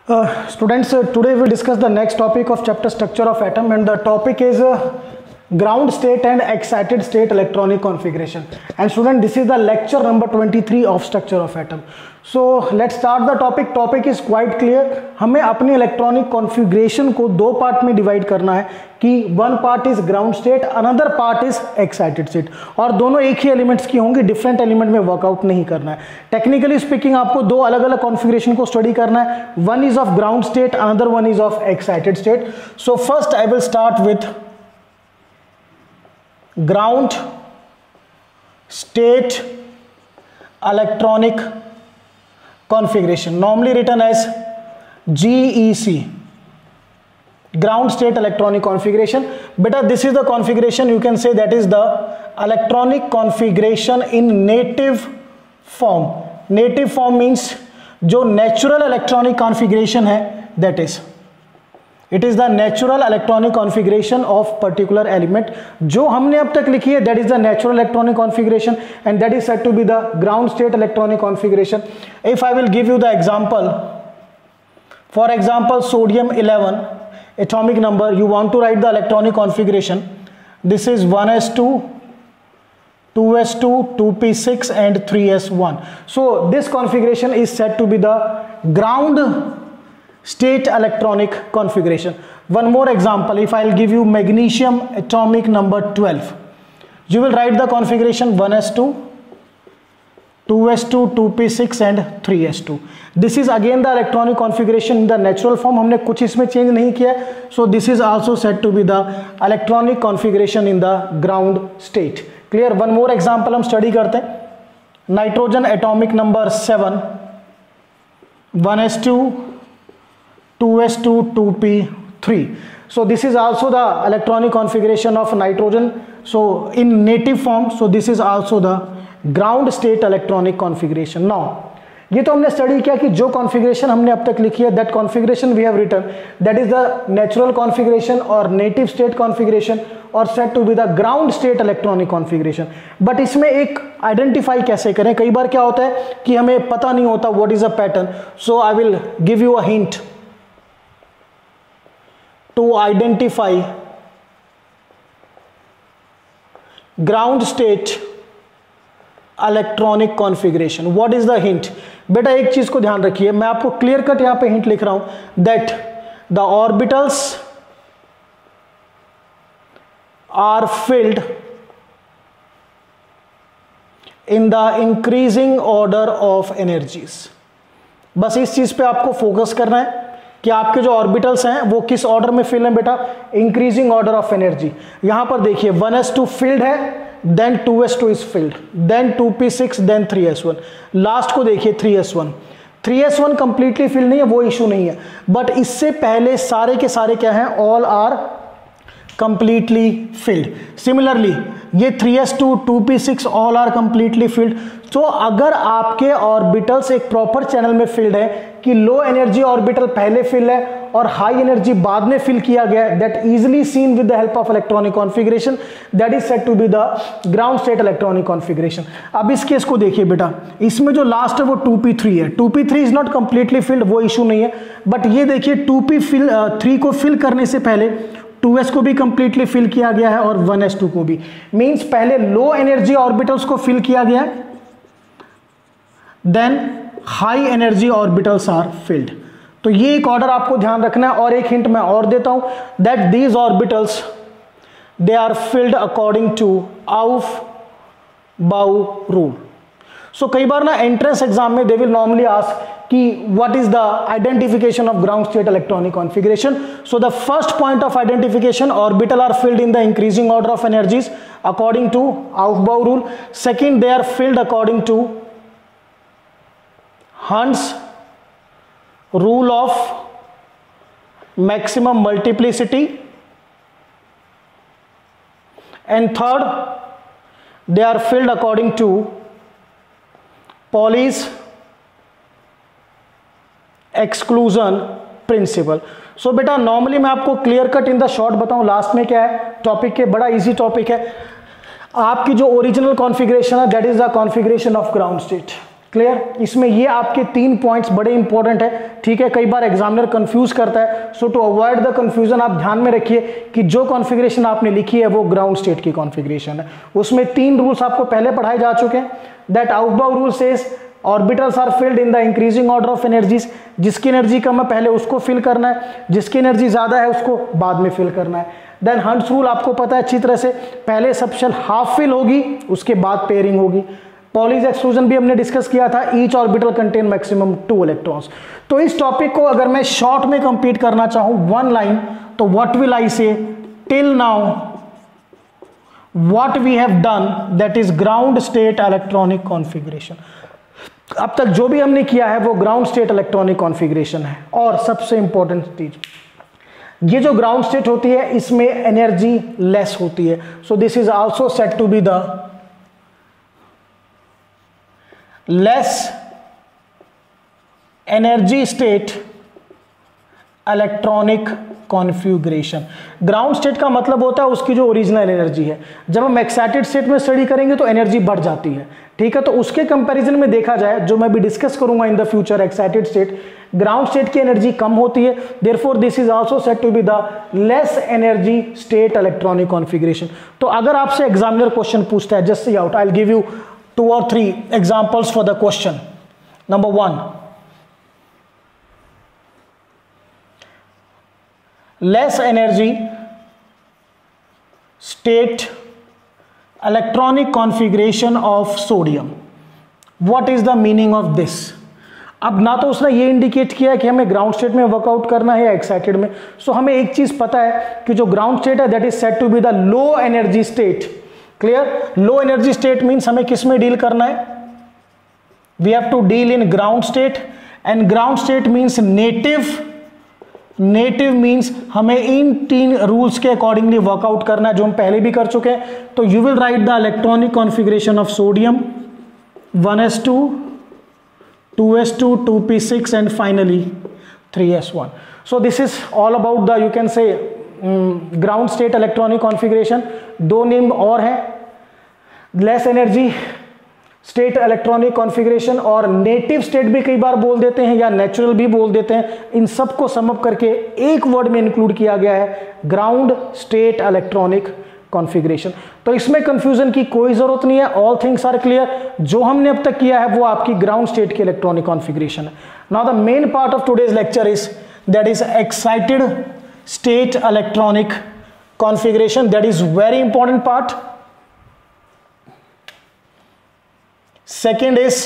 Students, today we discuss the next topic of chapter structure of atom, and the topic is ground state and excited state electronic configuration. And student, this is the lecture number 23 of structure of atom. So let's start the topic. Topic is quite clear. हमें अपने electronic configuration को दो part में divide करना है कि one part is ground state, another part is excited state, और दोनों एक ही एलिमेंट्स की होंगी, डिफरेंट एलिमेंट में वर्कआउट नहीं करना है. टेक्निकली स्पीकिंग आपको दो अलग अलग कॉन्फ़िगरेशन को स्टडी करना है. One is of ground state, another one is of excited state. So first I will start with ground state electronic configuration, normally written as GEC, ground state electronic configuration. Beta, this is the configuration, you can say that is the electronic configuration in native form. Native form means जो natural electronic configuration है, that is it is the natural electronic configuration of particular element. जो हमने अब तक लिखी है, that is the natural electronic configuration, and that is said to be the ground state electronic configuration. If I will give you the example, for example sodium 11 atomic number, you want to write the electronic configuration. This is 1s2, 2s2, 2p6 and 3s1. So this configuration is said to be the ground state electronic configuration. One more example, if I'll give you magnesium atomic number 12, you will write the configuration 1s2, 2s2, 2p6 and 3s2. This is again the electronic configuration in the natural form. हमने कुछ इसमें change नहीं किया. So this is also said to be the electronic configuration in the ground state. Clear? One more example हम study करते हैं. Nitrogen atomic number 7, 1s2, 2s2, 2p3. So this is also the electronic configuration of nitrogen, so in native form. So this is also the ground state electronic configuration. Now ये तो हमने study किया कि जो configuration हमने अब तक लिखी है, that configuration we have written, that is the natural configuration और नेटिव स्टेट कॉन्फ़िगरेशन और set to be the ground state electronic configuration. But इसमें एक आइडेंटिफाई कैसे करें? कई बार क्या होता है कि हमें पता नहीं होता what is a pattern. So I will give you a hint to identify ground state electronic configuration. What is the hint? बेटा एक चीज को ध्यान रखिए, मैं आपको क्लियर कट यहां पे हिंट लिख रहा हूं, that the orbitals are filled in the increasing order of energies. बस इस चीज पे आपको फोकस करना है कि आपके जो ऑर्बिटल्स हैं वो किस ऑर्डर में फिल हैं बेटा, इंक्रीजिंग ऑर्डर ऑफ एनर्जी. यहां पर देखिए 1s2 फिल्ड है, then 2s2 is filled, then 2p6, then 3s1. Last को देखिए 3s1. 3s1 कंप्लीटली फिल्ड नहीं है, वो इशू नहीं है, बट इससे पहले सारे के सारे क्या हैं, all are completely filled. Similarly ये 3s2, 2p6 all are completely field. तो अगर आपके ऑर्बिटल्स एक प्रॉपर चैनल में फिल्ड है कि लो एनर्जी ऑर्बिटल पहले फिल है और हाई एनर्जी बाद में फिल किया गया, that easily seen with the help of electronic configuration, that is said to be the ground state electronic configuration. अब इस केस को देखिए बेटा, इसमें जो लास्ट है वो 2p3 है. 2p3 is not completely filled, वो इशू नहीं है, बट ये देखिए 2p3 को फिल करने से पहले 2s को भी कंप्लीटली फिल किया गया है और 1s2 को भी. मींस पहले लो एनर्जी ऑर्बिटल्स को फिल किया गया, then high energy orbitals are filled. तो ये एक ऑर्डर आपको ध्यान रखना है. और एक हिंट मैं और देता हूं, that these orbitals they are filled according to aufbau rule. So कई बार ना एंट्रेंस एग्जाम में दे विल नॉर्मली आस्क कि what is the identification of ground state electronic configuration. So the first point of identification, orbital are filled in the increasing order of energies according to aufbau rule. Second, they are filled according to Hunt's rule of maximum multiplicity, and third, they are filled according to Pauli's exclusion principle. So बेटा normally मैं आपको clear cut in the short बताऊं, last में क्या है topic के, बड़ा easy topic है. आपकी जो ओरिजिनल कॉन्फ़िगरेशन है that is the configuration of ground state. Clear? इसमें ये आपके 3 पॉइंट्स बड़े इंपॉर्टेंट है, ठीक है? कई बार एग्जामिनर कंफ्यूज करता है, सो टू अवॉइड द कंफ्यूजन आप ध्यान में रखिए कि जो कॉन्फ़िगरेशन आपने लिखी है वो ग्राउंड स्टेट की कॉन्फ़िगरेशन है। उसमें 3 रूल्स आपको पहले पढ़ाए जा चुके हैं। That aufbau rule says orbitals are filled in the increasing order of energies, जिसकी एनर्जी कम है पहले उसको फिल करना है, जिसकी एनर्जी ज्यादा है उसको बाद में फिल करना है। देन हंट्स रूल आपको पता है अच्छी तरह से, पहले सब शेल हाफ फिल होगी उसके बाद पेयरिंग होगी। पॉलीज एक्सक्लूजन भी हमने डिस्कस किया था, each orbital contain maximum 2 electrons. तो इस टॉपिक को अगर मैं शॉर्ट में कंप्लीट करना चाहूं 1 लाइन, तो what will I say? Till now what we have done that is ground state electronic configuration. अब तक जो भी हमने किया है वो ग्राउंड स्टेट इलेक्ट्रॉनिक कॉन्फ़िगरेशन है। और सबसे इंपॉर्टेंट चीज, ये जो ग्राउंड स्टेट होती है इसमें एनर्जी लेस होती है। So this is also said to be the less energy state electronic configuration. Ground state का मतलब होता है उसकी जो ओरिजिनल एनर्जी है। जब हम एक्साइटेड स्टेट में स्टडी करेंगे तो एनर्जी बढ़ जाती है, ठीक है? तो उसके कंपैरिजन में देखा जाए, जो मैं भी डिस्कस करूंगा in the future, excited state, ground state की एनर्जी कम होती है। Therefore this is also said to be the less energy state electronic configuration. तो अगर आपसे एग्जामिनर क्वेश्चन पूछता है, just see out, I will give you 2 or 3 examples for the question. Number 1, less energy state electronic configuration of sodium. What is the meaning of this? अब ना तो उसने ये इंडिकेट किया है कि हमें ग्राउंड स्टेट में वर्कआउट करना है या एक्साइटेड में। सो हमें एक चीज पता है कि जो ग्राउंड स्टेट है that is said to be the low energy state. Clear? Low energy state means हमें किस में डील करना है? We have to deal in ground state, and ground state means native. Native means हमें इन 3 rules के accordingly work out करना है, जो हम पहले भी कर चुके हैं। तो you will write the electronic configuration of sodium 1s2 2s2 2p6 and finally 3s1. So this is all about the, you can say, ground state electronic configuration. 2 name और हैं, less energy state electronic configuration और native state भी कई बार बोल देते हैं या natural भी बोल देते हैं। इन सबको समअप करके एक वर्ड में इंक्लूड किया गया है, ग्राउंड स्टेट इलेक्ट्रॉनिक कॉन्फ़िगरेशन। तो इसमें कंफ्यूजन की कोई जरूरत नहीं है, ऑल थिंग्स आर क्लियर। जो हमने अब तक किया है वो आपकी ग्राउंड स्टेट की इलेक्ट्रॉनिक कॉन्फ़िगरेशन है। Now the main part of today's lecture is that is excited state electronic configuration. That is very important part. Second is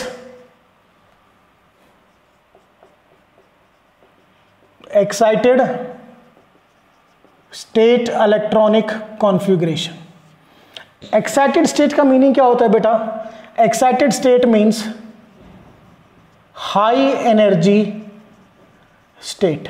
excited state electronic configuration. Excited state का meaning क्या होता है बेटा? Excited state means high energy state.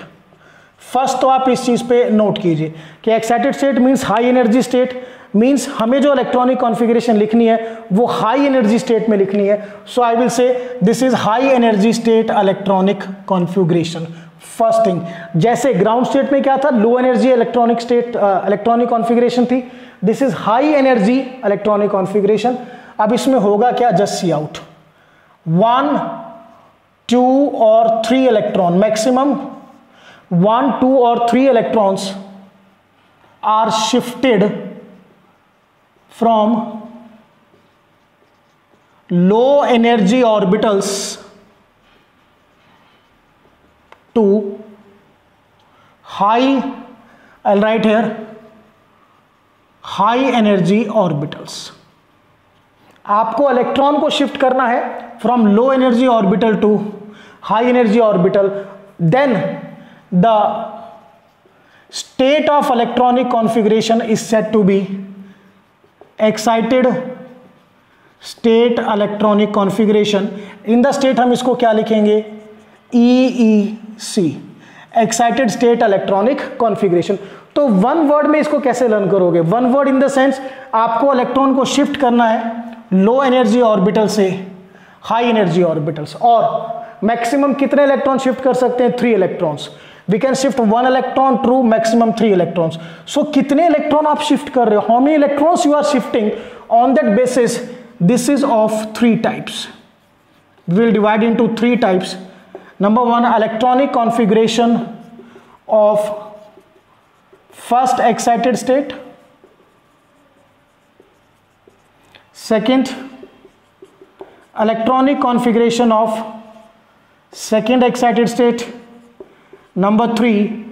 First तो आप इस चीज पे नोट कीजिए कि excited state means high energy state, means हमें जो इलेक्ट्रॉनिक कॉन्फ़िगरेशन लिखनी है वो हाई एनर्जी स्टेट में लिखनी है। So I will say this is high energy state electronic configuration. First thing, जैसे ग्राउंड स्टेट में क्या था? Low energy electronic state electronic configuration थी। This is high energy electronic configuration. अब इसमें होगा क्या? जस्ट सी आउट, 1, 2 और 3 electron, maximum 1, 2 or 3 electrons are shifted from low energy orbitals to high, I'll write here, high energy orbitals. आपको electron को shift करना है from low energy orbital to high energy orbital. Then the state of electronic configuration is said to be excited state electronic configuration. in the state हम इसको क्या लिखेंगे? EEC, excited state electronic configuration. तो one word में इसको कैसे learn करोगे? One word in the sense आपको इलेक्ट्रॉन को शिफ्ट करना है लो एनर्जी ऑर्बिटल से हाई एनर्जी ऑर्बिटल्स। और मैक्सिमम कितने इलेक्ट्रॉन शिफ्ट कर सकते हैं? 3 electrons. We can shift 1 electron to maximum 3 electrons. So कितने इलेक्ट्रॉन आप शिफ्ट कर रहे हो? How many electrons you are shifting? On that basis this is of 3 types. we will divide into three types. Number one, electronic configuration of first excited state. Second, electronic configuration of second excited state. Number three,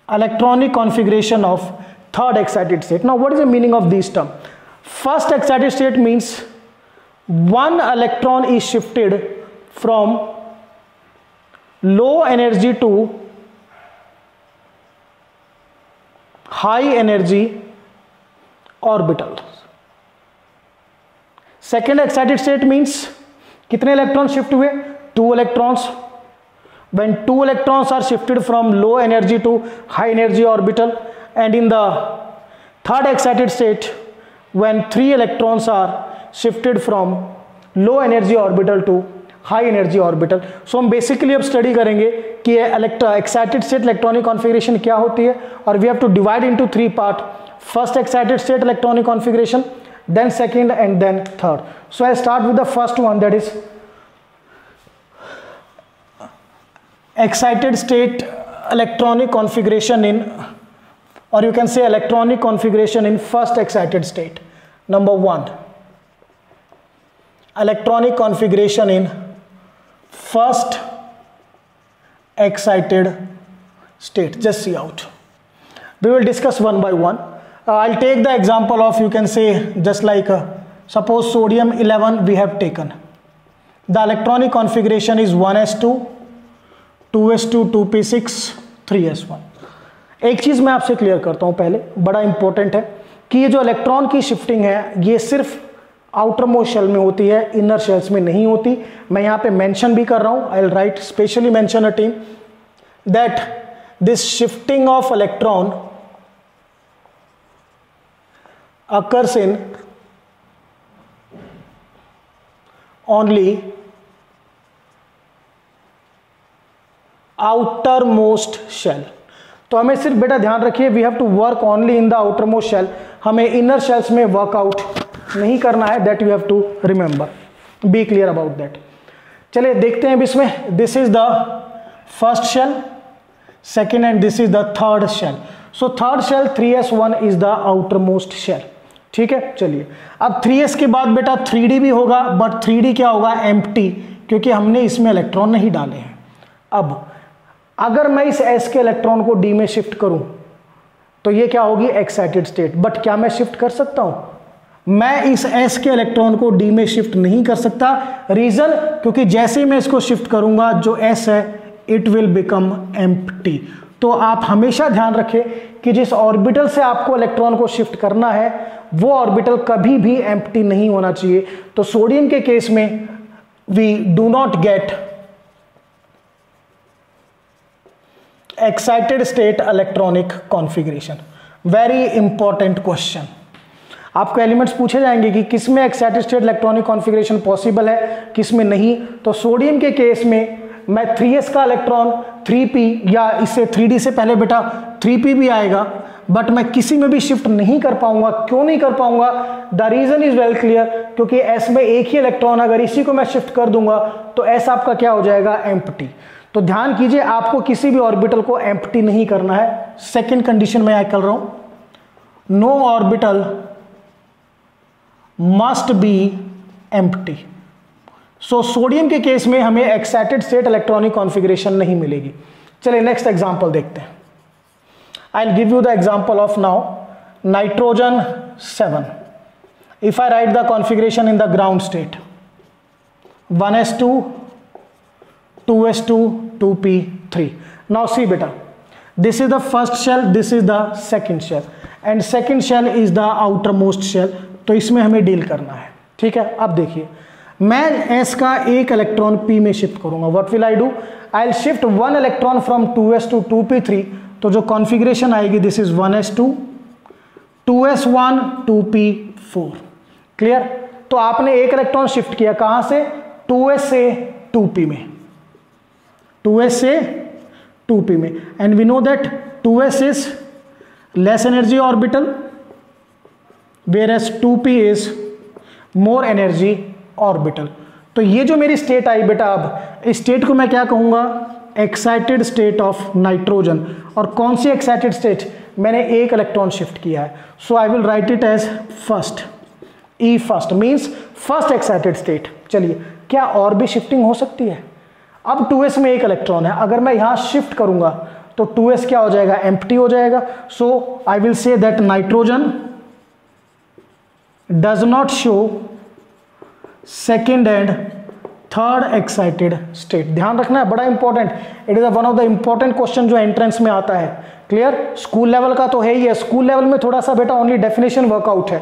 electronic configuration of third excited state. Now, what is the meaning of these terms? First excited state means one electron is shifted from low energy to high energy orbital. Second excited state means कितने electron shift हुए? 2 electrons. When 2 electrons are shifted from low energy to high energy orbital, and in the third excited state, when 3 electrons are shifted from low energy orbital to high energy orbital. So हम basically अब study करेंगे कि excited state electronic configuration क्या होती है, और we have to divide into 3 parts. First excited state electronic configuration, then second, and then third. So I start with the first one, that is excited state electronic configuration in, or you can say electronic configuration in first excited state. Number one, electronic configuration in first excited state. Just see out. We will discuss one by one. I'll take the example of, you can say, just like suppose sodium 11 we have taken. The electronic configuration is 1s2, 2s2, 2p6, 3s1. एक चीज़ मैं आपसे clear करता हूँ पहले, बड़ा important है कि ये जो इलेक्ट्रॉन की शिफ्टिंग है ये सिर्फ आउटर मोस्ट शेल में होती है, इनर शेल्स में नहीं होती. मैं यहाँ पे मेंशन भी कर रहा हूँ, आई will right specially mention a team that this shifting of electron occurs in only outermost shell. तो हमें सिर्फ बेटा ध्यान रखिए, we have to work only in the outermost shell. हमें इनर शेल्स में वर्कआउट नहीं करना है, that you have to remember, be clear about that. चलिए देखते हैं अब इसमें. This is the first shell, second, and this is the third shell. So third shell 3s1 is the outermost shell. ठीक है, चलिए अब 3s के बाद बेटा 3d भी होगा, बट 3d क्या होगा? एम्प्टी, क्योंकि हमने इसमें इलेक्ट्रॉन नहीं डाले हैं. अब अगर मैं इस s के इलेक्ट्रॉन को d में शिफ्ट करूं तो ये क्या होगी? Excited state. बट क्या मैं शिफ्ट कर सकता हूं? मैं इस s के इलेक्ट्रॉन को d में शिफ्ट नहीं कर सकता. रीजन, क्योंकि जैसे ही मैं इसको शिफ्ट करूंगा जो s है इट विल बिकम एम्प्टी. तो आप हमेशा ध्यान रखें कि जिस ऑर्बिटल से आपको इलेक्ट्रॉन को शिफ्ट करना है वो ऑर्बिटल कभी भी एम्प्टी नहीं होना चाहिए. तो सोडियम के केस में we do not get excited state electronic configuration. Very important question. आपको एलिमेंट्स पूछे जाएंगे कि किसमें excited state electronic configuration possible है, किसमें नहीं. तो सोडियम के केस में मैं 3s का इलेक्ट्रॉन 3p, या इससे 3d से पहले बेटा 3p भी आएगा, बट मैं किसी में भी शिफ्ट नहीं कर पाऊंगा. क्यों नहीं कर पाऊंगा? The reason is well clear, क्योंकि s में एक ही इलेक्ट्रॉन, अगर इसी को मैं शिफ्ट कर दूंगा तो s आपका क्या हो जाएगा? एम्प्टी. तो ध्यान कीजिए, आपको किसी भी ऑर्बिटल को एम्प्टी नहीं करना है. सेकेंड कंडीशन में कर रहा हूं, no orbital must be empty. So sodium के केस में हमें एक्साइटेड स्टेट इलेक्ट्रॉनिक कॉन्फ़िगरेशन नहीं मिलेगी. चलिए नेक्स्ट एग्जांपल देखते हैं. I will give you the example of now nitrogen 7. If I write the configuration in the ground state 1s2, 2s2, 2p3. Now see बेटा, this is the first shell, this is the second shell, and second shell is the outermost shell. तो इसमें हमें deal करना है. ठीक है, अब देखिए मैं s का एक इलेक्ट्रॉन p में शिफ्ट करूंगा. What will I do? I will shift 1 electron from 2s to 2p3. तो जो कॉन्फ़िगरेशन आएगी this is 1s2, 2s1, 2p4. Clear? तो आपने एक इलेक्ट्रॉन शिफ्ट किया कहां से? 2s से 2p में, 2s से 2p में. And we know that 2s is less energy orbital whereas 2p is more energy orbital. तो ये जो मेरी स्टेट आई बेटा, अब इस स्टेट को मैं क्या कहूंगा, एक्साइटेड स्टेट ऑफ नाइट्रोजन। और कौन सी एक्साइटेड स्टेट, मैंने एक इलेक्ट्रॉन शिफ्ट किया है, so I will write it as first, E first means first excited state. चलिए, क्या और भी शिफ्टिंग हो सकती है? अब 2s में एक इलेक्ट्रॉन है, अगर मैं यहां शिफ्ट करूंगा तो 2s क्या हो जाएगा, एम्प्टी हो जाएगा। So I will say that nitrogen does not show second and third excited state. ध्यान रखना है, बड़ा important, it is one of the important question जो एंट्रेंस में आता है। क्लियर? स्कूल लेवल का तो है ही है, स्कूल लेवल में थोड़ा सा बेटा ओनली डेफिनेशन वर्कआउट है,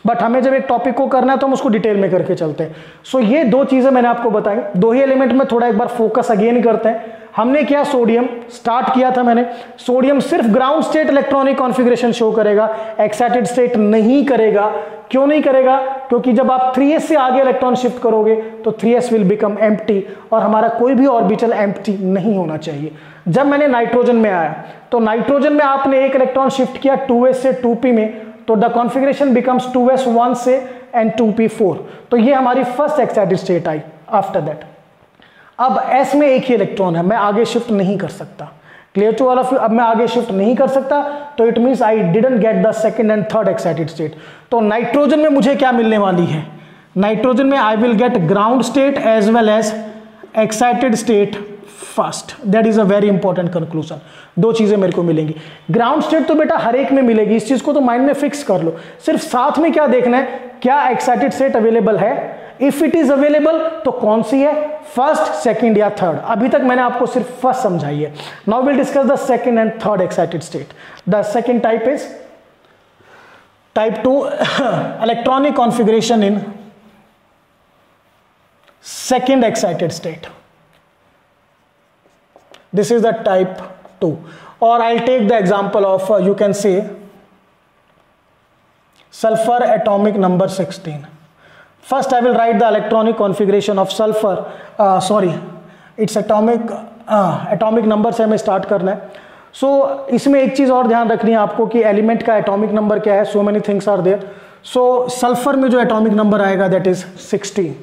बट हमें जब एक टॉपिक को करना है तो हम उसको डिटेल में करके चलते हैं। सो ये दो चीजें मैंने आपको बताई, दो ही एलिमेंट में थोड़ा एक बार फोकस अगेन करते हैं। हमने क्या, सोडियम स्टार्ट किया था मैंने, सोडियम सिर्फ ground state electronic configuration show करेगा, एक्साइटेड स्टेट नहीं करेगा। क्यों नहीं करेगा? क्योंकि जब आप 3s से आगे इलेक्ट्रॉन शिफ्ट करोगे तो 3s विल बिकम एम्प्टी, और हमारा कोई भी ऑर्बिटल एम्प्टी नहीं होना चाहिए। जब मैंने नाइट्रोजन में आया तो नाइट्रोजन में आपने एक इलेक्ट्रॉन शिफ्ट किया 2s से 2p में, तो द कॉन्फ़िगरेशन बिकम्स 2s 1 से एंड 2p 4। तो ये हमारी first excited state I. After that अब s में एक ही इलेक्ट्रॉन है, मैं आगे शिफ्ट नहीं कर सकता। Clear to all of you? अब मैं आगे शिफ्ट नहीं कर सकता, तो it means I didn't get the second and third excited state. तो नाइट्रोजन में मुझे क्या मिलने वाली है? नाइट्रोजन में I will get ground state as well as excited state first. That is a very important conclusion. दो चीजें मेरे को मिलेंगी। ग्राउंड स्टेट तो बेटा हर एक में मिलेगी, इस चीज को तो माइंड में फिक्स कर लो। सिर्फ साथ में क्या देखना है, क्या एक्साइटेड स्टेट अवेलेबल है, इफ इट इज अवेलेबल तो कौन सी है, फर्स्ट, सेकंड या थर्ड। अभी तक मैंने आपको सिर्फ फर्स्ट समझाई है। Now will discuss the second and third excited state. The second type is type 2 electronic configuration in second excited state. This is the type 2, or I'll take the example of you can say sulfur atomic number 16. First I will write the electronic configuration of sulfur, its atomic number से हमें start करना है। सो इसमें एक चीज़ और ध्यान रखनी है आपको कि एलिमेंट का एटॉमिक नंबर क्या है। So many things are there. So sulphur में जो एटॉमिक नंबर आएगा that is 16।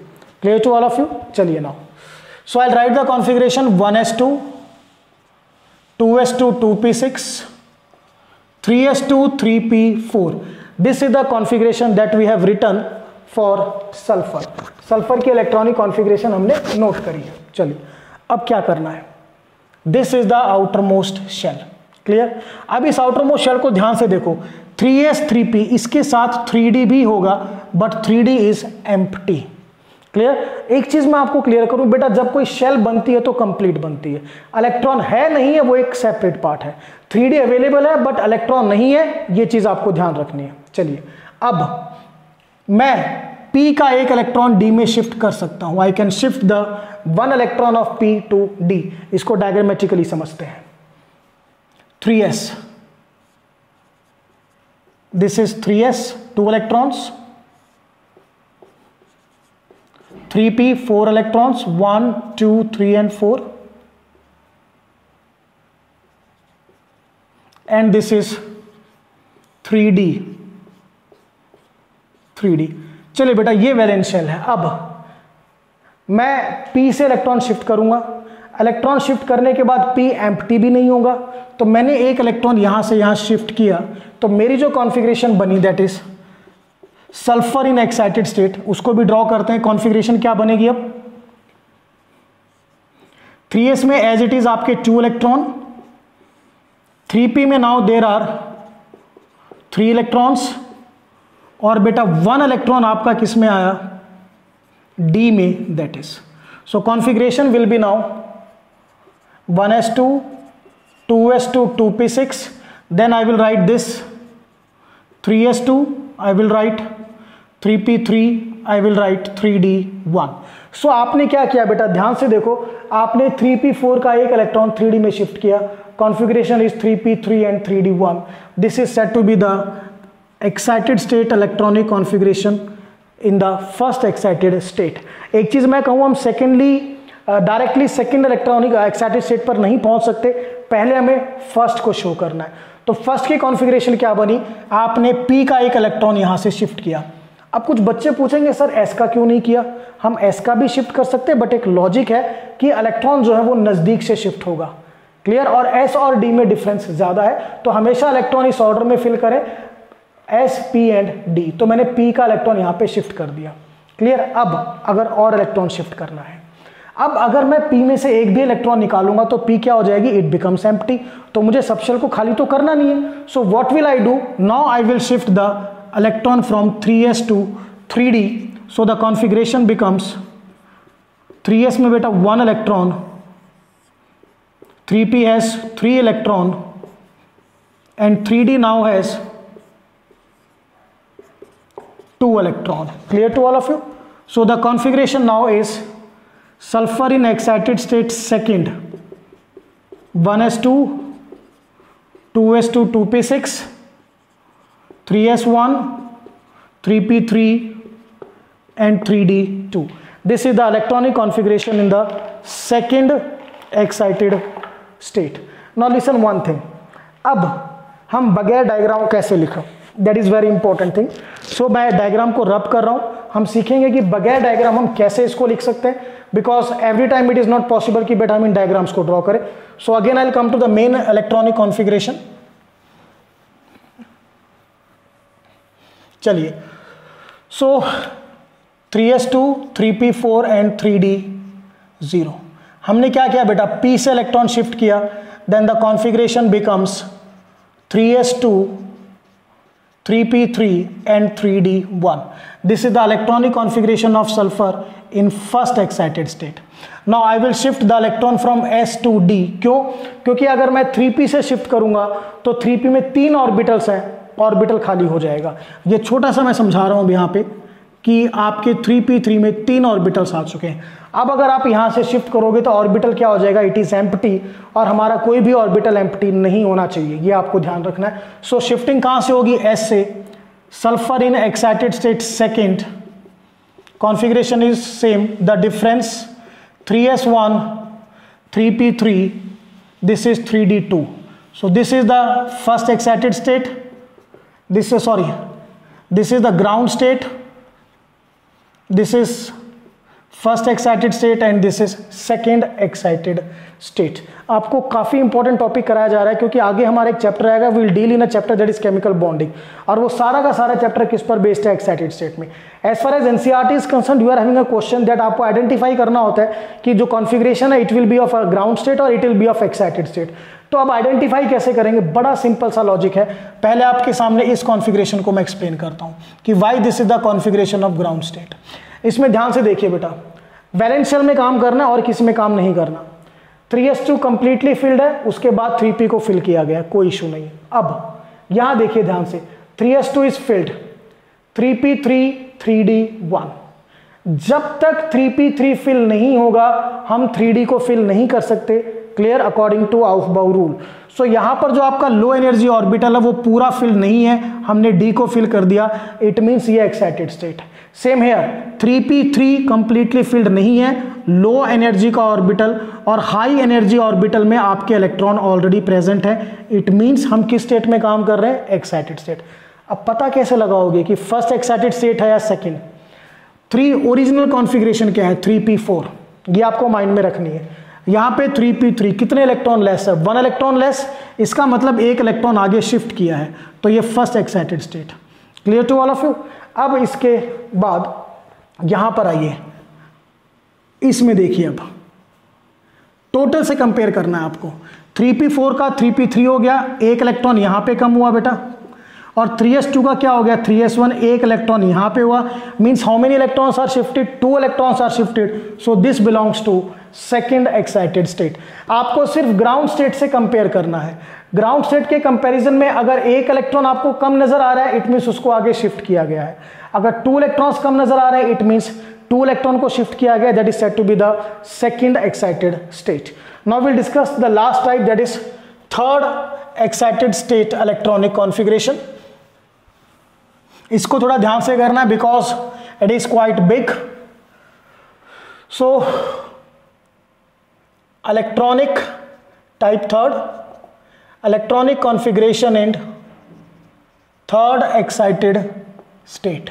Clear to all of you? चलिए now, so I write the configuration 1s2 2s2 2p6 3s2 3p4। This is the configuration that we have written for sulphur. Sulphur की electronic configuration हमने note करी है। चलिए अब क्या करना है, this is the outermost shell. Clear? अब इस आउटर मोस्ट शेल को ध्यान से देखो, 3s 3p, इसके साथ 3d भी होगा but 3d is empty. Clear? एक चीज मैं आपको क्लियर करूं बेटा, जब कोई शेल बनती है तो कंप्लीट बनती है। इलेक्ट्रॉन है नहीं है वो एक सेपरेट पार्ट है। 3d अवेलेबल है बट इलेक्ट्रॉन नहीं है, ये चीज आपको ध्यान रखनी है। चलिए अब मैं p का एक इलेक्ट्रॉन d में शिफ्ट कर सकता हूं। I can shift the 1 electron of p to d। इसको डायग्रामेटिकली समझते हैं। 3s, this is 3s 2 electrons, 3p 4 electrons 1 2 3 and 4, and this is 3d 3d। चलिए बेटा ये वैलेंस शेल है। अब मैं p से इलेक्ट्रॉन शिफ्ट करूंगा, इलेक्ट्रॉन शिफ्ट करने के बाद p एम्प्टी भी नहीं होगा, तो मैंने एक इलेक्ट्रॉन यहां से यहां शिफ्ट किया, तो मेरी जो कॉन्फ़िगरेशन बनी that is sulphur in excited state. उसको भी ड्रॉ करते हैं। कॉन्फ़िगरेशन क्या बनेगी अब, 3s में एज इट इज आपके 2 इलेक्ट्रॉन, 3p में नाउ देर आर 3 इलेक्ट्रॉन्स, और बेटा 1 इलेक्ट्रॉन आपका किस में आया, d में, that is. So configuration will be now 1s2 2s2 2p6, then I will write this 3s2, I will write 3p3, I will write 3d1। So आपने क्या किया बेटा, ध्यान से देखो, आपने 3p4 का एक इलेक्ट्रॉन 3d में शिफ्ट किया। Configuration is 3p3 and 3d1। This is said to be the excited state electronic configuration in the first excited state. एक चीज मैं कहूँ, हम directly second electronic excited state पर नहीं पहुंच सकते, पहले हमें फर्स्ट को शो करना है। तो फर्स्ट की कॉन्फ़िगरेशन क्या बनी, आपने p का एक इलेक्ट्रॉन यहां से शिफ्ट किया। अब कुछ बच्चे पूछेंगे सर एस का क्यों नहीं किया? हम एस का भी शिफ्ट कर सकते हैं, बट एक लॉजिक है कि इलेक्ट्रॉन जो है वो नजदीक से शिफ्ट होगा, क्लियर। और एस और डी में डिफरेंस ज्यादा है, तो हमेशा इलेक्ट्रॉन इस ऑर्डर में फिल करें, एस, पी एंड डी। तो मैंने पी का इलेक्ट्रॉन यहां पे शिफ्ट कर दिया, क्लियर। अब अगर और इलेक्ट्रॉन शिफ्ट करना है, अब अगर मैं पी में से एक भी इलेक्ट्रॉन निकालूंगा तो पी क्या हो जाएगी? It becomes empty. तो मुझे सब शेल को खाली तो करना नहीं है। So what will I do now? I will shift the electron from 3s to 3d। So the configuration becomes 3s में बेटा 1 electron, 3p has 3 electron and 3d now has 2 electron. Clear to all of you? So the configuration now is sulfur in excited state second, 1s2, 2s2, 2p6, 3s1, 3p3 and 3d2. This is the electronic configuration in the second excited state. Now listen one thing, अब हम बगैर diagram कैसे लिखें, that is very important thing. So मैं diagram को रब कर रहा हूं, हम सीखेंगे कि बगैर डायग्राम हम कैसे इसको लिख सकते हैं, because every time it is not possible कि बेटा हम इन डायग्राम्स को ड्रॉ करें। So again I will come to the main electronic configuration. चलिए, so 3s2, 3p4 and 3d0। हमने क्या किया बेटा? P से इलेक्ट्रॉन शिफ्ट किया, then the configuration becomes 3s2, 3p3 and 3d1। This is the electronic configuration of sulphur in first excited state. Now I will shift the electron from s to d। क्यों? क्योंकि अगर मैं 3p से shift करूंगा तो 3p में 3 orbitals हैं, orbital खाली हो जाएगा। ये छोटा सा मैं समझा रहा हूं यहाँ पे कि आपके 3p3 में 3 ऑर्बिटल्स आ चुके हैं। अब अगर आप यहां से शिफ्ट करोगे तो ऑर्बिटल क्या हो जाएगा? इट इज एम्प्टी, और हमारा कोई भी ऑर्बिटल एम्प्टी नहीं होना चाहिए, ये आपको ध्यान रखना है। सो शिफ्टिंग कहां से होगी? एस से। Sulphur in excited state second, configuration is same, the difference 3s1, 3p3, this is 3d2। So this is the first excited state, this is the ground state, this is first excited state and this is second excited state। आपको काफी important topic कराया जा रहा है, क्योंकि आगे हमारा एक चैप्टर आएगा, will deal in a chapter that is chemical bonding, और वो सारा का सारा चैप्टर किस पर बेस्ड है? एक्साइटेड स्टेट में। As far as NCERT is concerned, you are having a question that आपको आइडेंटिफाई करना होता है कि जो कॉन्फिगरेशन है it will be of ground state और it will be of excited state. तो अब आइडेंटिफाई कैसे करेंगे? बड़ा सिंपल सा लॉजिक है। पहले आपके सामने इस कॉन्फिगरेशन को मैं एक्सप्लेन करता हूं कि why this is the configuration of ground state. इसमें ध्यान से देखिए बेटा, वैलेंस शेल में काम करना और किसी में काम नहीं करना। 3s2 कंप्लीटली फिल्ड है, उसके बाद 3p को फिल किया गया, कोई इशू नहीं है। अब यहां देखिए ध्यान से, 3s2 is filled, 3p3, 3d1। जब तक 3p3 फिल नहीं होगा हम 3d को फिल नहीं कर सकते, क्लियर, अकॉर्डिंग टू आउफबाउ रूल। सो यहां पर जो आपका लो एनर्जी ऑर्बिटल है वो पूरा फिल नहीं है, हमने d को फिल कर दिया, इट मींस ये एक्साइटेड स्टेट है। Same here, 3p3 completely filled नहीं है, लो एनर्जी का ऑर्बिटल और हाई एनर्जी ऑर्बिटल में आपके इलेक्ट्रॉन ऑलरेडी प्रेजेंट है, इट मींस हम किस स्टेट में काम कर रहे हैं? Excited state. अब पता कैसे लगाओगे कि फर्स्ट एक्साइटेड स्टेट है या सेकंड? 3 ओरिजिनल कॉन्फिगरेशन क्या है? 3p4, ये आपको माइंड में रखनी है। यहां पे 3p3 कितने इलेक्ट्रॉन लेस है? 1 इलेक्ट्रॉन लेस, इसका मतलब 1 इलेक्ट्रॉन आगे शिफ्ट किया है, तो ये first excited state. Clear to all of you? अब इसके बाद यहां पर आइए, इसमें देखिए, अब टोटल से कंपेयर करना है आपको। 3p4 का 3p3 हो गया, 1 इलेक्ट्रॉन यहां पे कम हुआ बेटा, और 3s2 का क्या हो गया? 3s1, 1 इलेक्ट्रॉन यहां पे हुआ, means how many electrons are shifted? 2 electrons are shifted. So this belongs to second excited state. आपको सिर्फ ग्राउंड स्टेट से कंपेयर करना है। ग्राउंड स्टेट के कंपैरिजन में अगर 1 इलेक्ट्रॉन आपको कम नजर आ रहा है, इट मींस उसको आगे शिफ्ट किया गया है। अगर 2 इलेक्ट्रॉन्स कम नजर आ रहे हैं, इट मींस 2 इलेक्ट्रॉन को शिफ्ट किया गया, that is said to be the second excited state. Now will discuss the last type, that is third excited state electronic configuration. इसको थोड़ा ध्यान से करना है because it is quite big. So electronic type third, electronic configuration and third excited state.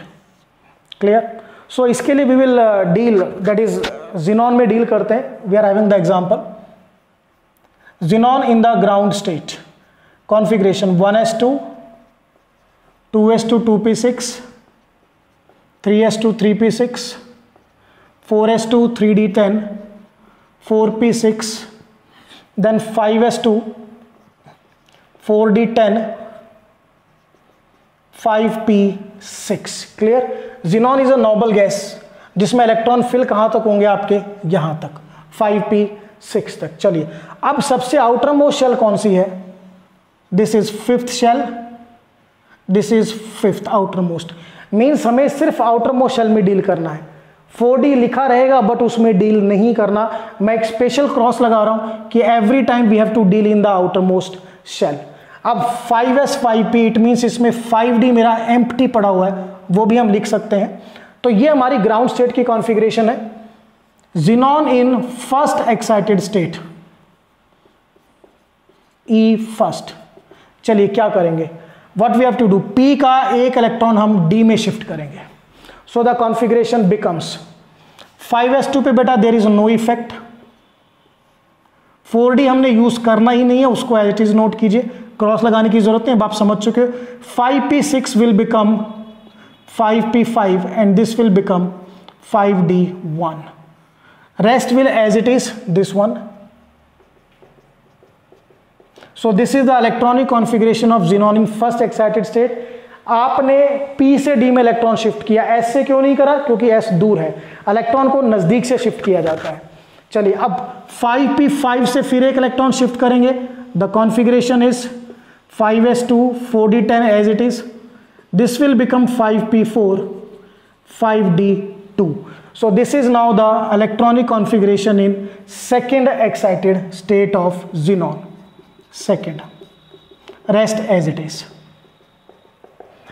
Clear? So इसके लिए we will deal, that is xenon में deal करते हैं. We are having the example xenon in the ground state configuration 1s2 2s2 2p6 3s2 3p6 4s2 3d10 4p6 then 5s2 4d10 5p6. Clear? xenon is a noble gas जिसमें electron fill कहां तक होंगे आपके, यहां तक 5p6 तक. चलिए अब सबसे आउटर मोस्ट शेल कौन सी है? This is fifth shell, this is fifth outermost. Means हमें सिर्फ आउटर मोस्ट शेल में डील करना है. 4d लिखा रहेगा बट उसमें डील नहीं करना. मैं एक स्पेशल क्रॉस लगा रहा हूं कि every time we have to deal in the outermost shell. अब 5s 5p इट मीन्स इसमें 5d मेरा एम्प्टी पड़ा हुआ है, वो भी हम लिख सकते हैं. तो ये हमारी ग्राउंड स्टेट की कॉन्फ़िगरेशन है. xenon in first excited state E first. चलिए क्या करेंगे, what we have to do, P का एक इलेक्ट्रॉन हम D में शिफ्ट करेंगे. So the configuration becomes 5s2 पे बेटा there is no effect. 4d हमने यूज करना ही नहीं है, उसको एज इट इज नोट कीजिए, क्रॉस लगाने की जरूरत नहीं, आप समझ चुके हो. 5p6 will become 5p5 and this will become 5d1. Rest will as it is this one. So this is the electronic configuration of xenon in first excited state. आपने P से D में इलेक्ट्रॉन शिफ्ट किया, S से क्यों नहीं करा? क्योंकि S दूर है, इलेक्ट्रॉन को नजदीक से शिफ्ट किया जाता है. चलिए अब 5p5 से फिर एक इलेक्ट्रॉन शिफ्ट करेंगे. The configuration is 5s2 4d10 as it is. This will become 5p4 5d2. So this is now the electronic configuration in second excited state of xenon. Second, rest as it is.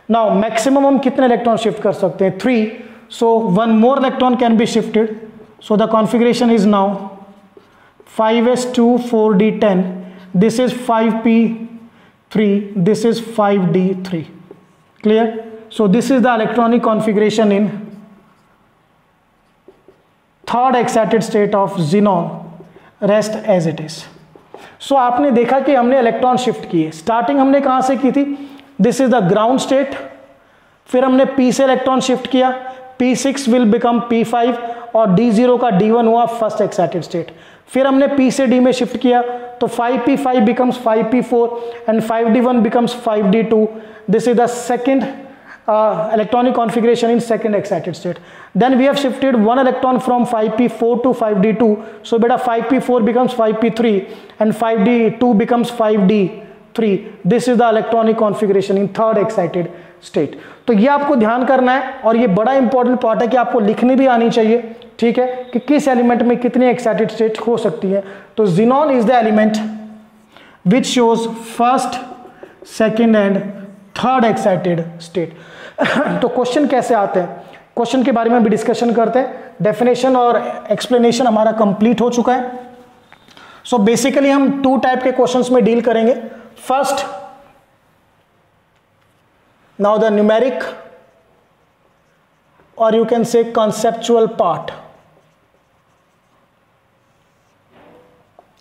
Now maximum हम कितने electron shift कर सकते हैं? 3. So one more electron can be shifted. So the configuration is now 5s2 4d10, this is 5p3, this is 5d3. Clear? So this is the electronic configuration in third excited state of xenon. Rest as it is. So आपने देखा कि हमने electron shift किए. Starting हमने कहां से की थी? This is the ground state. फिर हमने P से इलेक्ट्रॉन शिफ्ट किया, P6 विल बिकम P5 और D0 का D1 हुआ फर्स्ट एक्साइटेड स्टेट. फिर हमने P से D में शिफ्ट किया तो 5p5 becomes 5p4 and 5d1 becomes 5d2. This is the second electronic configuration in second excited state. Then we have shifted one electron from 5p4 to 5d2. So beta 5p4 becomes 5p3 and 5d2 becomes 5d3. This is the electronic configuration in third excited state. तो ये आपको ध्यान करना है और ये बड़ा important part है कि आपको लिखनी भी आनी चाहिए. ठीक है, कि किस एलिमेंट में कितनी एक्साइटेड स्टेट हो सकती है. तो xenon is the element which shows first, second and third excited state. तो क्वेश्चन कैसे आते हैं, क्वेश्चन के बारे में भी डिस्कशन करते हैं. डेफिनेशन और एक्सप्लेनेशन हमारा कंप्लीट हो चुका है. सो बेसिकली हम 2 टाइप के क्वेश्चंस में डील करेंगे. First, now the numeric or you can say conceptual part.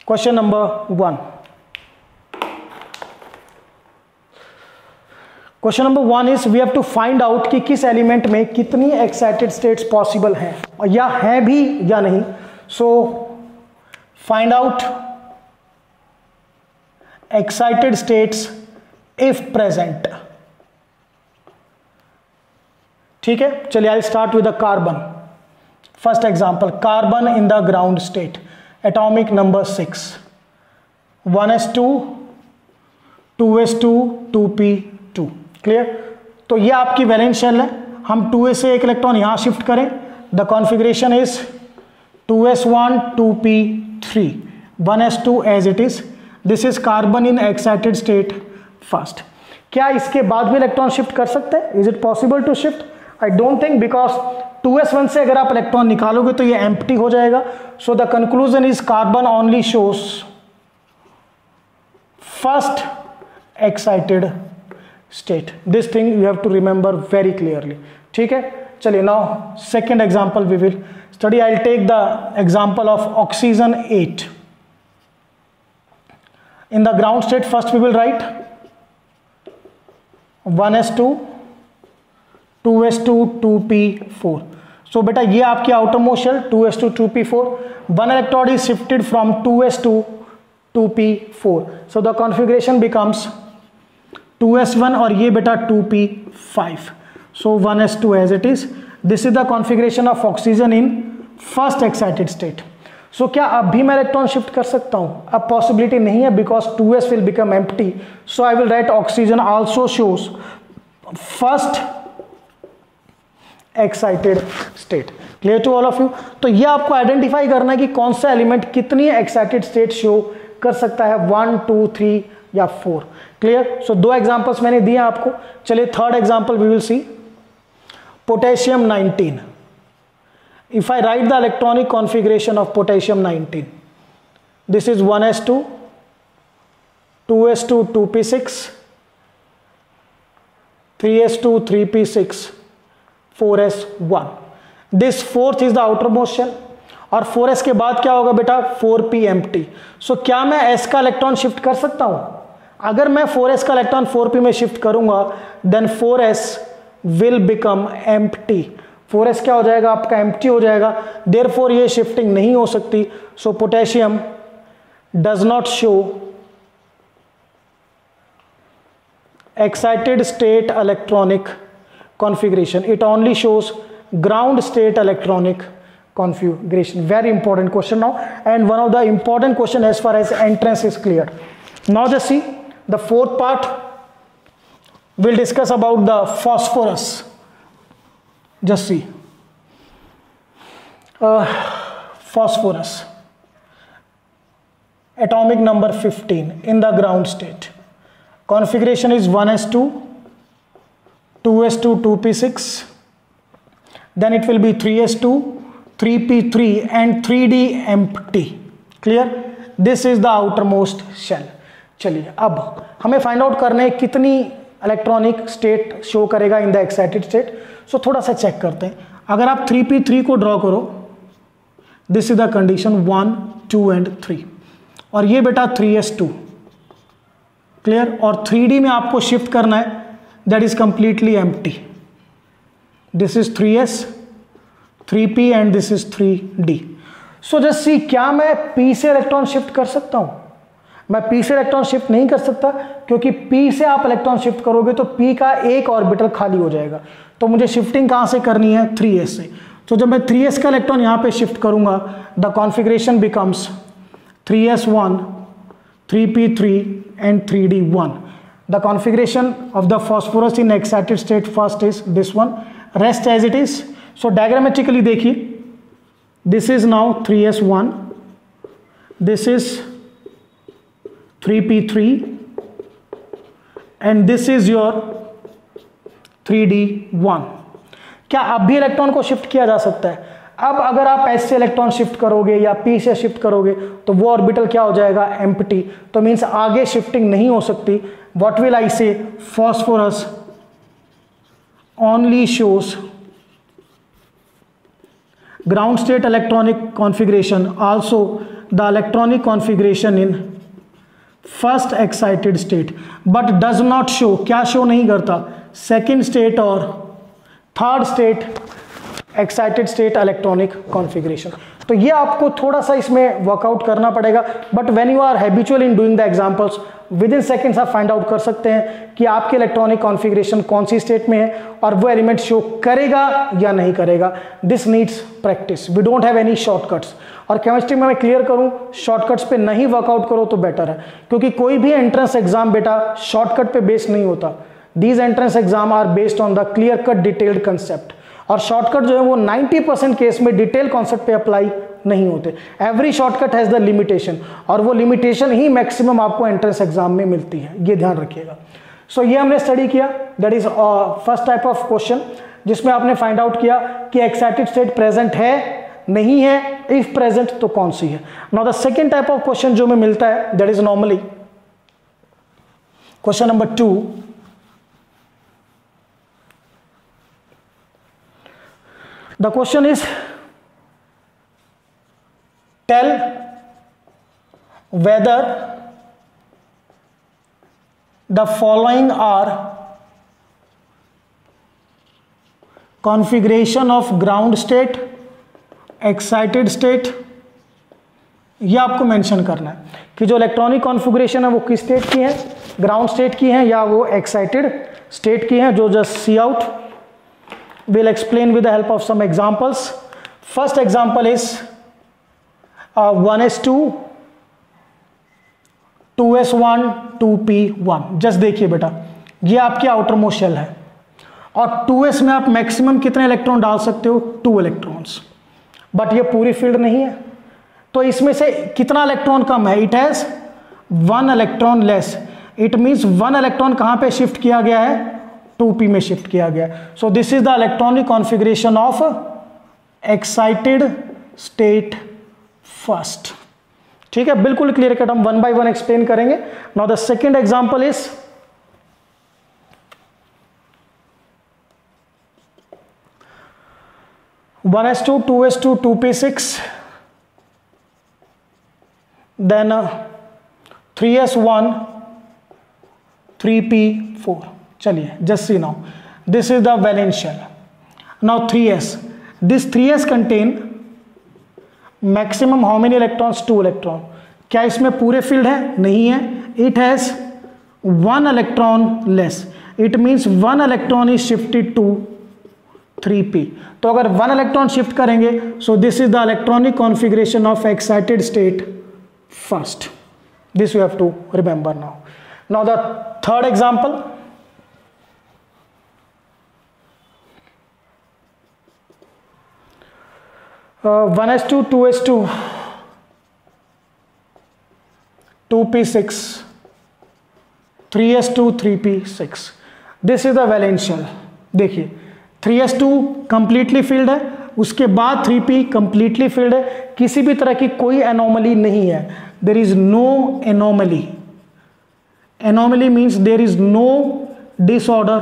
Question number 1. Question number 1 is we have to find out कि किस एलिमेंट में कितनी एक्साइटेड स्टेट्स पॉसिबल हैं या हैं भी या नहीं. So find out excited states if present. ठीक है, चलिए I start with the carbon. First example, carbon in the ground state, atomic number 6, 1s2 2s2 2p2. Clear? तो ये आपकी वैलेंस शेल है. हम 2s से एक इलेक्ट्रॉन यहां शिफ्ट करें. The configuration is 2s1 2p3 1s2 as it is. This is carbon in excited state first. क्या इसके बाद भी इलेक्ट्रॉन शिफ्ट कर सकते हैं? Is it possible to shift? I don't think, because 2s1 से अगर आप इलेक्ट्रॉन निकालोगे तो ये एम्प्टी हो जाएगा. So the conclusion is carbon only shows first excited state. This thing you have to remember very clearly. ठीक है, चलिए now second example we will study. I will take the example of oxygen 8. In the ground state, first we will write 1s2 2s2 2p4. So बेटा ये आपकी outermost shell 2s2 2p4. One electron is shifted from 2s2 2p4. So the configuration becomes 2s1 और ये बेटा 2p5. So 1s2 as it is. This is the configuration of oxygen in first excited state. सो क्या अब भी मैं electron shift कर सकता हूं? अब पॉसिबिलिटी नहीं है because 2s will become empty. So I will write oxygen also shows first excited state. Clear to all of you? तो ये आपको आइडेंटिफाई करना है कि कौन सा एलिमेंट कितनी एक्साइटेड स्टेट शो कर सकता है, 1 2 3 या 4. क्लियर? सो दो एग्जांपल्स मैंने दिए आपको. चलिए third example we will see. Potassium 19. If I write the electronic configuration of potassium 19, this is 1s2 2s2 2p6 3s2 3p6 4s1. This fourth is the outermost shell. और 4s के बाद क्या होगा बेटा? 4p empty. सो क्या मैं s का electron shift कर सकता हूं? अगर मैं 4s का इलेक्ट्रॉन 4p में शिफ्ट करूंगा then 4s will become empty. 4s क्या हो जाएगा? आपका एम्प्टी हो जाएगा. देयरफॉर ये शिफ्टिंग नहीं हो सकती. So potassium does not show excited state electronic configuration. It only shows ground state electronic configuration. Very important question now and one of the important question as far as entrance is clear. Now just see the fourth part. Will discuss about the phosphorus. Just see phosphorus, atomic number 15 in the ground state. Configuration is 1s2 2s2 2p6, then it will be 3s2 3p3 and 3d empty. Clear? This is the outermost shell. चलिए अब हमें find out करना है कितनी electronic state show करेगा in the excited state. सो थोड़ा सा check करते हैं. अगर आप 3p3 को ड्रॉ करो, this is the condition 1 2 and 3 और ये बेटा 3s2. क्लियर? और 3d में आपको शिफ्ट करना है, that is completely empty. This is 3s 3p and this is 3d. So just see, क्या मैं p से इलेक्ट्रॉन शिफ्ट कर सकता हूं? मैं p से इलेक्ट्रॉन शिफ्ट नहीं कर सकता क्योंकि p से आप इलेक्ट्रॉन शिफ्ट करोगे तो p का एक ऑर्बिटल खाली हो जाएगा. तो मुझे शिफ्टिंग कहां से करनी है? 3s से. तो जब मैं 3s का इलेक्ट्रॉन यहां पे शिफ्ट करूंगा the configuration becomes 3s1 3p3 and 3d1. The configuration of the phosphorus in excited state first is this one, rest as it is. So diagrammatically देखिए, this is now 3s1, this is 3p3 and this is your 3d1. क्या अब भी electron को shift किया जा सकता है? अब अगर आप s से इलेक्ट्रॉन शिफ्ट करोगे या p से शिफ्ट करोगे तो वो ऑर्बिटल क्या हो जाएगा? एम्प्टी. तो मीन्स आगे शिफ्टिंग नहीं हो सकती. What will I say? Phosphorus only shows ground state electronic configuration, also the electronic configuration in first excited state, but does not show. क्या शो नहीं करता? सेकेंड स्टेट और third state excited state electronic configuration. तो ये आपको थोड़ा सा इसमें वर्कआउट करना पड़ेगा, but when you are habitual in doing the examples within seconds आप फाइंड आउट कर सकते हैं कि आपके इलेक्ट्रॉनिक कॉन्फ़िगरेशन कौन सी स्टेट में है और वो एलिमेंट शो करेगा या नहीं करेगा. This needs practice. We don't have any shortcuts. और केमिस्ट्री में मैं क्लियर करूं, शॉर्टकट्स पे नहीं वर्कआउट करो तो बेटर है, क्योंकि कोई भी एंट्रेंस एग्जाम बेटा शॉर्टकट पे बेस्ड नहीं होता. These entrance exam are based on the clear cut detailed concept. और शॉर्टकट जो है वो 90% केस में डिटेल कॉन्सेप्ट पे अप्लाई नहीं होते. Every shortcut has the limitation और वो लिमिटेशन ही मैक्सिमम आपको एंट्रेंस एग्जाम में मिलती है, ये ध्यान रखिएगा. सो ये हमने स्टडी किया. That is first type of question जिसमें आपने फाइंड आउट किया कि एक्साइटेड स्टेट प्रेजेंट है नहीं है, इफ प्रेजेंट तो कौन सी है. Now the second type of question जो हमें मिलता है that is normally question number 2. The question is tell whether the following are configuration of ground state, excited state. यह आपको मेंशन करना है कि जो इलेक्ट्रॉनिक कॉन्फ़िगरेशन है वो किस स्टेट की है, ग्राउंड स्टेट की है या वो एक्साइटेड स्टेट की है। जो just see out, will explain with the help of some examples. First example is 1s2 2s1 2p1। Just देखिए बेटा, ये आपकी आउटर मोस्ट शेल है और 2s में आप मैक्सिमम कितने इलेक्ट्रॉन डाल सकते हो, 2 इलेक्ट्रॉन्स, बट ये पूरी फील्ड नहीं है, तो इसमें से कितना इलेक्ट्रॉन कम है, it has 1 electron less. It means 1 electron कहां पे शिफ्ट किया गया है, 2p में शिफ्ट किया गया है। So this is the electronic configuration of excited state first. ठीक है, बिल्कुल क्लियर कट, हम 1 by 1 एक्सप्लेन करेंगे। Now the second example is 1s2 2s2 2p6 then 3s1 3p4। चलिए just see now, this is the valence shell. Now 3s, this 3s contain maximum how many electrons, 2 electron. क्या इसमें पूरे filled है, नहीं है, it has 1 electron less. It means 1 electron is shifted to 3p। तो अगर 1 electron shift करेंगे, so this is the electronic configuration of excited state first. This you have to remember now. Now the third example, uh, 1s2 2s2 2p6 3s2 3p6। This is the valence shell. देखिए 3s2 completely field है, उसके बाद 3p completely field है, किसी भी तरह की कोई एनोमली नहीं है, there is no anomaly. Anomaly means there is no disorder.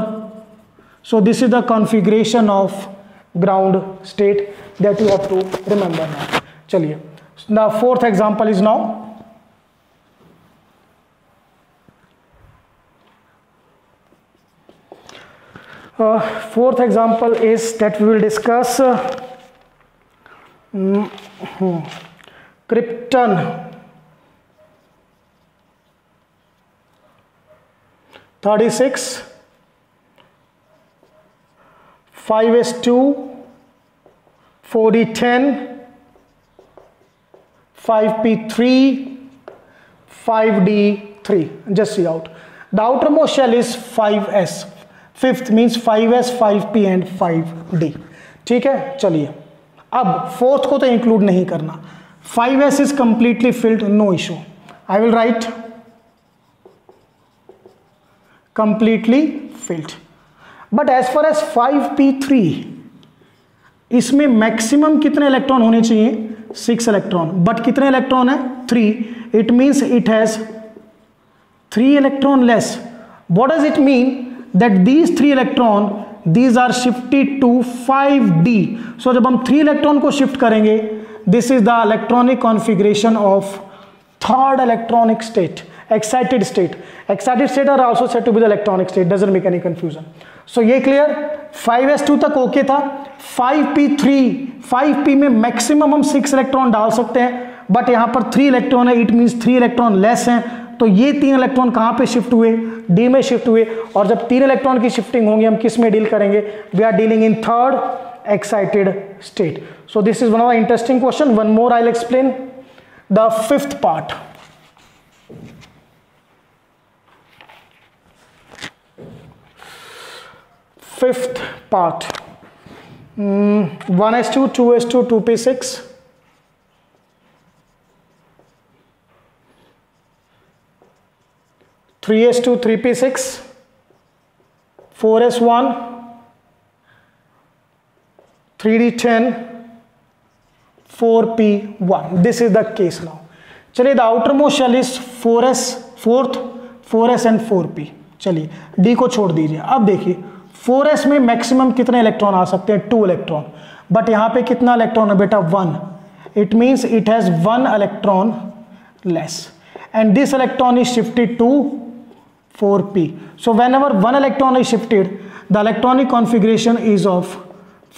So this is the configuration of ground state that you have to remember now. चलिए the fourth example is now fourth example is that we will discuss krypton 36 5s2 4d10 5p3 5d3। just see out, the outermost shell is 5s, fifth means 5s 5p and 5d। ठीक है, चलिए अब fourth को तो include नहीं करना। 5s is completely filled, no issue, I will write completely filled. But as far as 5p3, इसमें maximum कितने इलेक्ट्रॉन होने चाहिए, 6 इलेक्ट्रॉन, बट कितने इलेक्ट्रॉन है, 3। It means it has 3 electron less. What does it mean, that these 3 electron, these are shifted to 5d। so जब हम 3 electron को shift करेंगे, this is the electronic configuration of third electronic state, excited state। excited state are also said to be the electronic state, doesn't make any confusion। so ये clear, 5s2 तक okay था। 5p3, 5p में maximum हम 6 electron डाल सकते हैं, but यहां पर 3 इलेक्ट्रॉन है, इट मीन्स 3 इलेक्ट्रॉन लेस हैं, तो ये 3 इलेक्ट्रॉन कहां पे शिफ्ट हुए, डी में शिफ्ट हुए। और जब 3 इलेक्ट्रॉन की शिफ्टिंग होंगी, हम किस में डील करेंगे, we are dealing in third excited state. So this is one of the interesting question. One more I will explain the fifth part. Fifth part 1s2 2s2 2p6 3s2 3p6 4s1 3d10 4p1। This is the case now. चलिए the outermost shell is 4s, fourth 4s and 4p। चलिए D को छोड़ दीजिए। अब देखिए 4s में maximum कितने electron आ सकते हैं, 2 इलेक्ट्रॉन, बट यहां पे कितना इलेक्ट्रॉन है बेटा 1, it means it has 1 electron less and this electron is shifted to 4p. So whenever 1 electron is shifted, the electronic configuration is of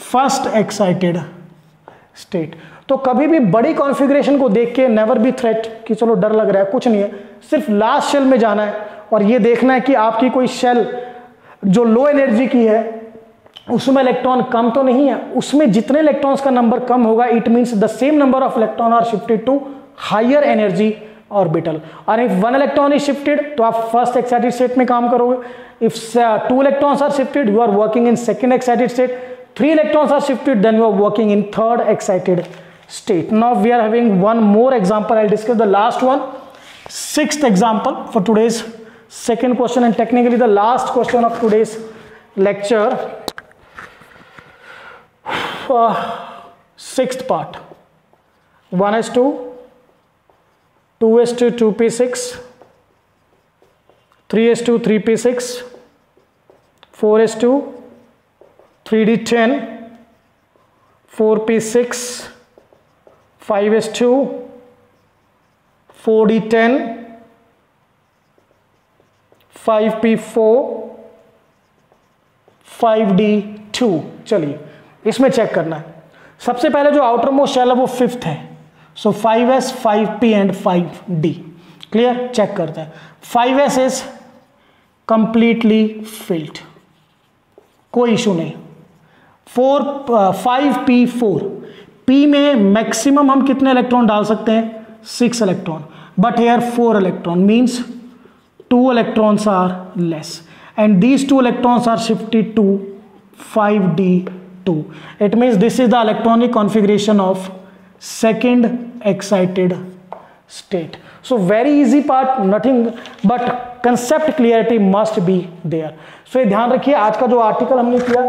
first excited state. तो कभी भी बड़ी कॉन्फ़िगरेशन को देख के नेवर बी थ्रेट कि चलो डर लग रहा है, कुछ नहीं है, सिर्फ लास्ट शेल में जाना है और ये देखना है कि आपकी कोई शेल जो लो एनर्जी की है उसमें इलेक्ट्रॉन कम तो नहीं है, उसमें जितने इलेक्ट्रॉन्स का नंबर कम होगा it means the same number of electron are shifted to higher energy orbital. और इफ 1 इलेक्ट्रॉन इज शिफ्टेड तो आप फर्स्ट एक्साइटेड स्टेट में काम करोगे. If 2 electrons are shifted you are working in second excited state. 3 electrons are shifted, then you are working in third excited state. Now we are having one more example. I'll discuss the last one, 6th example for today's second question and technically the last question of today's lecture. 6th part, 1s2, 2s2, 2p6, 3s2, 3p6, 4s2, 3d10, 4p6, 5s2, 4d10, 5p4, 5d2. चलिए इसमें check करना है. सबसे पहले जो outer most shell है वो 5th है. सो 5s, 5p and 5d. Clear? Check करते हैं. 5s इज कंप्लीटली फिल्ड, कोई इशू नहीं. 5p4, p में मैक्सिमम हम कितने इलेक्ट्रॉन डाल सकते हैं? 6 electron. But here 4 electron means 2 electrons are less and these 2 electrons are shifted to 5d2. It means this is the electronic configuration of second excited state. So very easy part, nothing but concept clarity must be there. So ये ध्यान रखिए, आज का जो article हमने किया,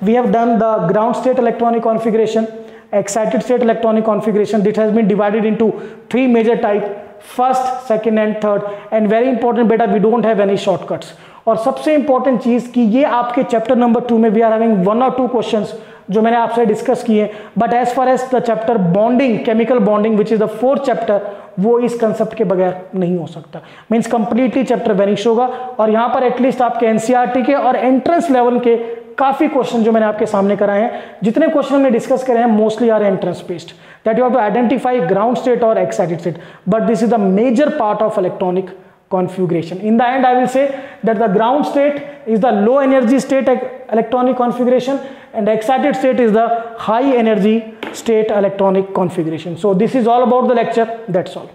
we have done the ground state electronic configuration, excited state electronic configuration. This has been divided into 3 major types, first, second and third. And very important बेटा, we don't have any shortcuts. और सबसे important चीज कि ये आपके chapter number 2 में we are having 1 or 2 questions जो मैंने आपसे डिस्कस किए. But as far as the chapter bonding, chemical bonding which is the 4th chapter, वो इस कंसेप्ट के बगैर नहीं हो सकता. मीन्स कंप्लीटली चैप्टर वेनिश होगा. और यहाँ पर एटलीस्ट आपके एनसीईआरटी के और एंट्रेंस लेवल के काफी क्वेश्चन जो मैंने आपके सामने कराए हैं, जितने क्वेश्चन हमने डिस्कस करे हैं mostly are entrance based, that you have to identify ground state और excited state. But this is the major part of electronic configuration. In the end I will say that the ground state is the low energy state electronic configuration and excited state is the high energy state electronic configuration. So this is all about the lecture. That's all.